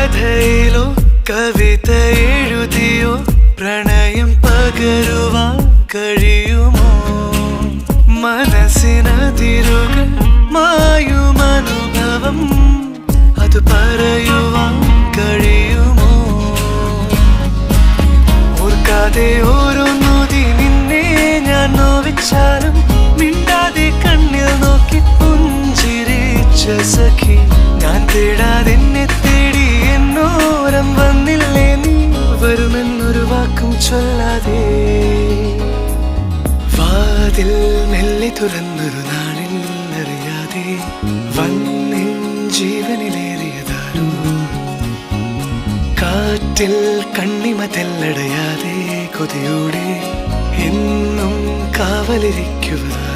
കഥയിലോ കവിത എഴുതിയോ പ്രണയം പകരുവാൻ കഴിയുമോ? മനസ്സിനതിരുകൾ മായുമനുഭവം അത് പറയുവാൻ കഴിയുമോ? ഓർക്കാതെ ഓരോന്നൂതി നിന്നെ ഞാൻ നോവിച്ചാലും മിണ്ടാതെ കണ്ണിൽ നോക്കി പുഞ്ചിരിച്ച സഖി. ഞാൻ തേടാതെ എന്നെ തേടി എന്നോരം വന്നില്ലേ നീ, വരുമെന്നൊരു വാക്കും ചൊല്ലാതെ. വാതിൽ മെല്ലെ തുറന്നൊരു നാളിൽ അറിയാതെ വന്നിൻ ജീവനിലേറിയതാരോ, കാറ്റിൽ കണ്ണിമ തെല്ലടയാതെ കൊതിയോടെ എന്നും കാവലിരിക്കുവതാ.